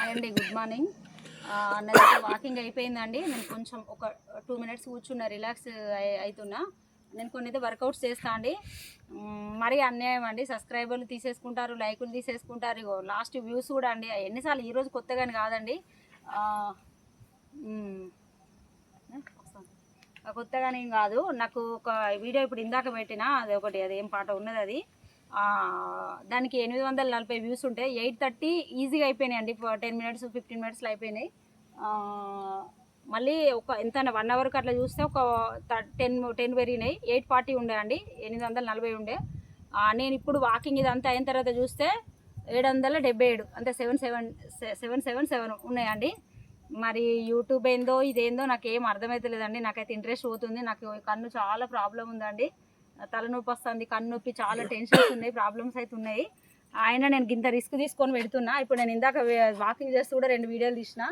Hi అండి, good morning. నాదైతే walking అయిపోయిందండి. నేను కొంచెం ఒక 2 minutes కూర్చున్నా, రిలాక్స్ అవుతున్నా. నేను కొన్ని అయితే వర్కౌట్స్ చేస్తా అండి. మరీ అన్యాయం అండి, సబ్స్క్రైబర్లు తీసేసుకుంటారు, లైకులు తీసేసుకుంటారు. ఇగో లాస్ట్ వ్యూస్ కూడా అండి ఎన్నిసార్లు, ఈరోజు కొత్తగాని కాదండి, కొత్తగానే ఏం కాదు. నాకు ఒక వీడియో ఇప్పుడు ఇందాక పెట్టిన, అది ఒకటి, అది ఏం పాట ఉన్నది, అది దానికి 840 వ్యూస్ ఉంటాయి. 8:30 ఈజీగా అయిపోయినాయి అండి. 10 minutes 15 minutesలో అయిపోయినాయి. మళ్ళీ ఒక ఎంత 1 hourకి అట్లా చూస్తే ఒక 10 పెరిగినాయి. 840 ఉండే అండి, 840 ఉండే. నేను ఇప్పుడు వాకింగ్ ఇదంతా అయిన తర్వాత చూస్తే 777, అంటే 777 ఉన్నాయండి. మరి యూట్యూబ్ ఏందో ఇదేందో నాకేం అర్థమవుతలేదండి. నాకైతే ఇంట్రెస్ట్ పోతుంది. నాకు కన్ను చాలా ప్రాబ్లం ఉందండి, తలనొప్పి వస్తుంది, కన్ను నొప్పి, చాలా టెన్షన్స్ ఉన్నాయి, ప్రాబ్లమ్స్ అయితే ఉన్నాయి. నేను ఇంత రిస్క్ తీసుకొని పెడుతున్నా. ఇప్పుడు నేను ఇందాక వాకింగ్ చేస్తూ కూడా 2 వీడియోలు తీసిన,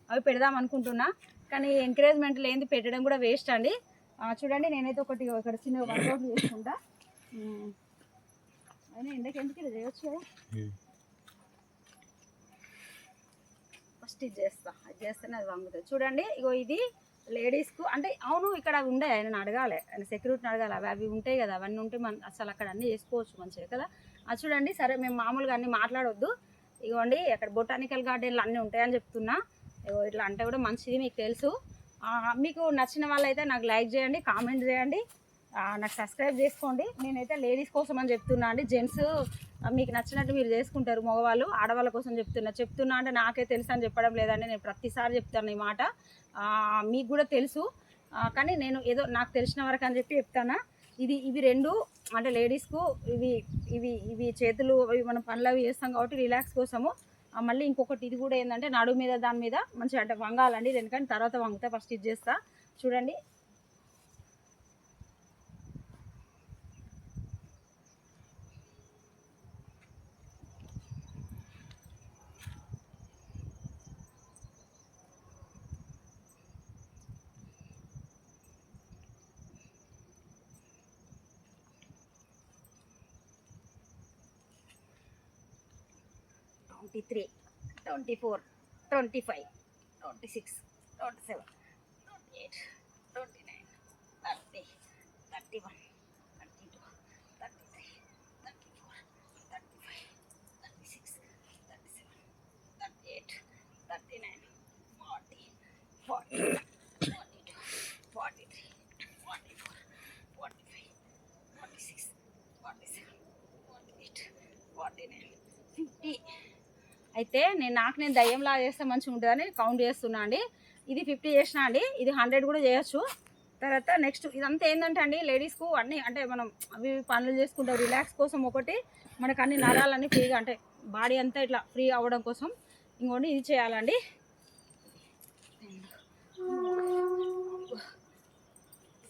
అవి పెడదాం అనుకుంటున్నా. కానీ ఎంకరేజ్మెంట్ లేనిది పెట్టడం కూడా వేస్ట్ అండి. చూడండి, నేనైతే ఇక్కడ చిన్న వర్కౌట్ చేసుకుంటా. అయినా ఎండకి ఎందుకు ఇలా చేయొచ్చు కదా. ఫస్ట్ ఇది చేస్తా, అది చేస్తేనే అది వంగుతుంది. చూడండి, ఇగో ఇది లేడీస్కు, అంటే అవును ఇక్కడ అవి ఉండే, ఆయన అడగాలి, ఆయన సెక్యూరిటీని అడగాలి. అవి ఉంటాయి కదా, అవన్నీ ఉంటే అసలు అక్కడ అన్నీ చేసుకోవచ్చు మంచిగా కదా. అది చూడండి, సరే మేము మామూలుగా అన్నీ మాట్లాడొద్దు. ఇగోండి అక్కడ బొటానికల్ గార్డెన్లు అన్నీ ఉంటాయని చెప్తున్నా. ఇగో ఇట్లా అంటే కూడా మంచిది, మీకు తెలుసు. మీకు నచ్చిన వాళ్ళైతే నాకు లైక్ చేయండి, కామెంట్ చేయండి, నాకు సబ్స్క్రైబ్ చేసుకోండి. నేనైతే లేడీస్ కోసం అని చెప్తున్నా అండి. జెంట్స్ మీకు నచ్చినట్టు మీరు చేసుకుంటారు, మగవాళ్ళు ఆడవాళ్ళ కోసం చెప్తున్నా అంటే నాకే తెలుసు అని చెప్పడం లేదండి. నేను ప్రతిసారి చెప్తాను ఈ మాట, మీకు కూడా తెలుసు. కానీ నేను ఏదో నాకు తెలిసిన వరకు అని చెప్పి చెప్తాను. ఇవి 2 అంటే లేడీస్కు, ఇవి చేతులు, ఇవి మనం పనులు అవి చేస్తాం కాబట్టి రిలాక్స్ కోసము. మళ్ళీ ఇంకొకటి ఇది కూడా ఏంటంటే నడుము మీద, దాని మీద మంచిగా అంటే వంగాలండి. ఎందుకంటే తర్వాత వంగుతా, ఫస్ట్ ఇది చేస్తా. చూడండి, ట్వంటీ 24, 25, 26, 27, 28, 29, 30, 31, 32, 33, 34, 35, 36, 37, 38, 39, 40, 42, 43, 44, 45, 46, 47, 48, 49, 50. అయితే నేను దయ్యంలా చేస్తే మంచిగా ఉంటుందని కౌంట్ చేస్తున్నా అండి. ఇది 50 చేసినా అండి, ఇది 100 కూడా చేయొచ్చు. తర్వాత నెక్స్ట్ ఇదంతా ఏంటంటే అండి, లేడీస్కు అన్నీ అంటే మనం అవి పనులు చేసుకుంటాం, రిలాక్స్ కోసం. ఒకటి మనకు అన్ని నరాలన్నీ ఫ్రీగా, అంటే బాడీ అంతా ఇట్లా ఫ్రీ అవ్వడం కోసం. ఇంకోటి ఇది చేయాలండి.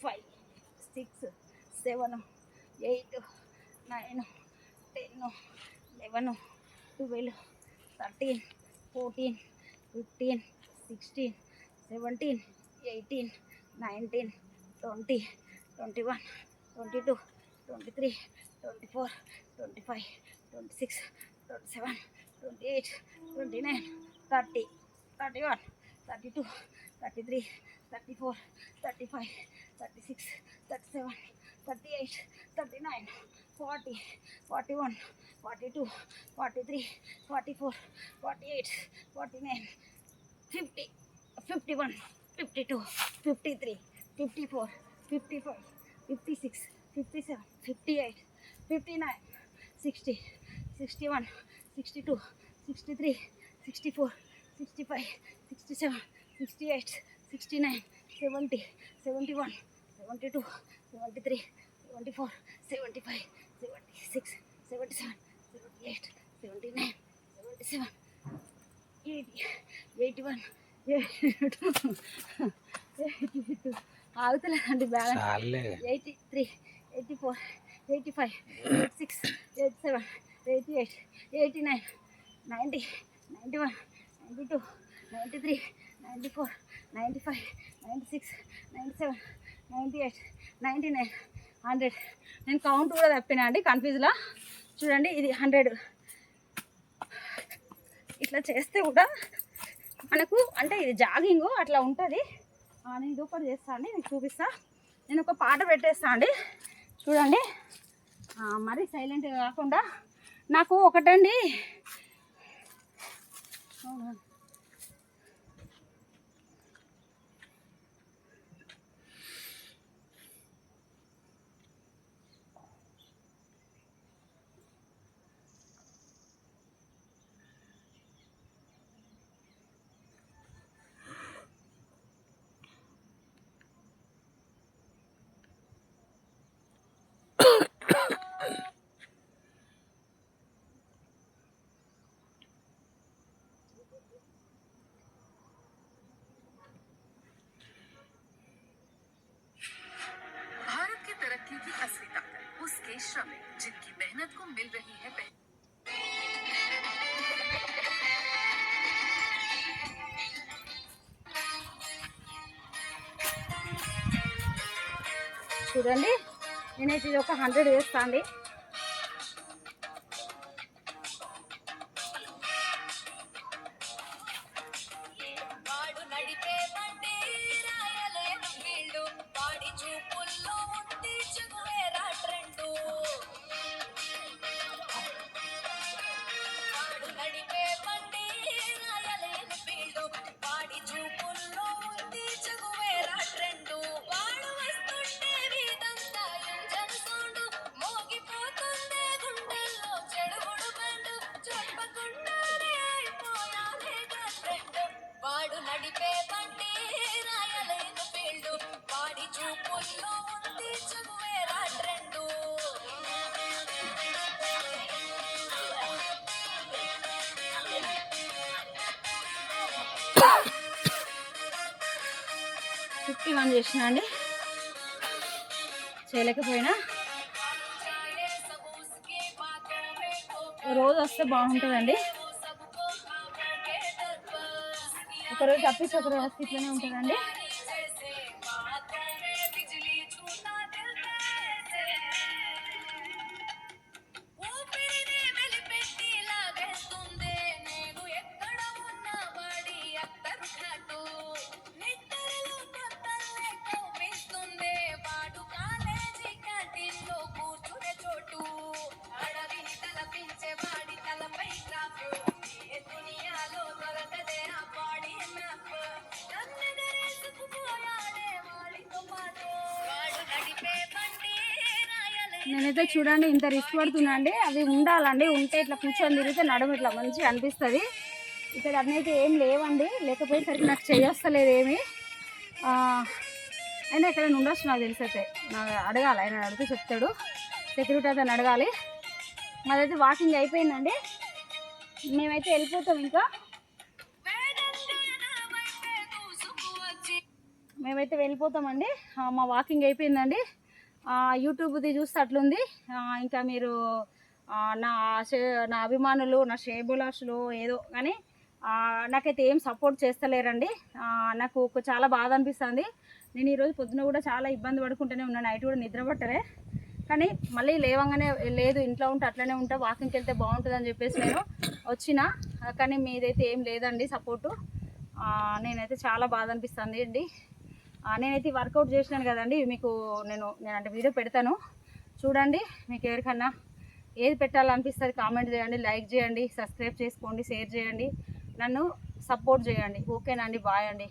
5, 6, 7, 8, 9, 10, 11, 12, 13, 14, 15, 16, 17, 18, 19, 20, 21, 22, 23, 24, 25, 26, 27, 28, 29, 30, 31, 32, 33, 34, 35, 36, 37, 38, 39, 40, 41, 42, 43, 44, 48, 49, 50, 51, 52, 53, 54, 55, 56, 57, 58, 59, 60, 61, 62, 63, 64, 65, 67, 68, 69, 70, 71, 72, 73, 74, 75, 76, 77, 78, 79, 77, 80, 81, 82, 82, ఆగుతలేదండి బ్యాలెన్స్. 83, 84, 85, 86, 87, 88, 89, 90, 91, 92, 93, 94, 95, 96, 97, 98, 99, 100. నేను కౌంట్ కూడా తప్పినా అండి, కన్ఫ్యూజ్లా. చూడండి, ఇది 100. ఇట్లా చేస్తే కూడా మనకు అంటే ఇది జాగింగ్ అట్లా ఉంటుంది. నేను ఇది ఒకటి చేస్తా అండి, మీకు చూపిస్తా. నేను ఒక పాట పెట్టేస్తా అండి, చూడండి. మరీ సైలెంట్ కాకుండా నాకు ఒకటండి श्रमिक जिनकी मेहनत को मिल रही है చూడండి. నేనైతే ఇది ఒక 100 వేస్తా అండి. వన్ చేసిన అండి, చేయలేకపోయినా. రోజు వస్తే బాగుంటుందండి. ఒకరోజు తప్పించి ఒకరోజు వస్తే ఇట్లనే ఉంటుందండి. నేనైతే చూడండి ఇంత రిస్క్ పడుతున్నా అండి. అవి ఉండాలండి, ఉంటే ఇట్లా కూర్చొని తిరిగితే నడుము ఇట్లా మంచిగా అనిపిస్తుంది. ఇక్కడ అన్నైతే ఏం లేవండి, లేకపోయేసరికి నాకు చేయొస్తలేదు ఏమి. అయినా ఇక్కడ ఉండొచ్చు నాకు తెలిసి. అయితే నాకు అడగాలి, ఆయన అడిగితే చెప్తాడు. సెక్యూరిటీ అతను అడగాలి. మాదైతే వాకింగ్ అయిపోయిందండి, మేమైతే వెళ్ళిపోతాం. ఇంకా మేమైతే వెళ్ళిపోతామండి. మా వాకింగ్ అయిపోయిందండి. యూట్యూబ్ది చూస్తే అట్లుంది. ఇంకా మీరు నా అభిమానులు, నా శ్రేయభిలాషులు ఏదో కానీ నాకైతే ఏం సపోర్ట్ చేస్తలేరండి. నాకు చాలా బాధ అనిపిస్తుంది. నేను ఈరోజు పొద్దున కూడా చాలా ఇబ్బంది పడుకుంటూనే ఉన్నాను. నైట్ కూడా నిద్ర పట్టలే. కానీ మళ్ళీ లేవంగానే లేదు, ఇంట్లో ఉంటే అట్లనే ఉంటా, వాకింగ్కి వెళ్తే బాగుంటుందని చెప్పేసి నేను వచ్చిన. కానీ మీదైతే ఏం లేదండి సపోర్టు. నేనైతే చాలా బాధ అనిపిస్తుంది అండి. నేనైతే వర్కౌట్ చేసినాను కదండి, మీకు నేను అంటే వీడియో పెడతాను చూడండి. మీకు ఎవరికన్నా ఏది పెట్టాలనిపిస్తుంది కామెంట్ చేయండి, లైక్ చేయండి, సబ్స్క్రైబ్ చేసుకోండి, షేర్ చేయండి, నన్ను సపోర్ట్ చేయండి. ఓకేనా అండి, బాయ్ అండి.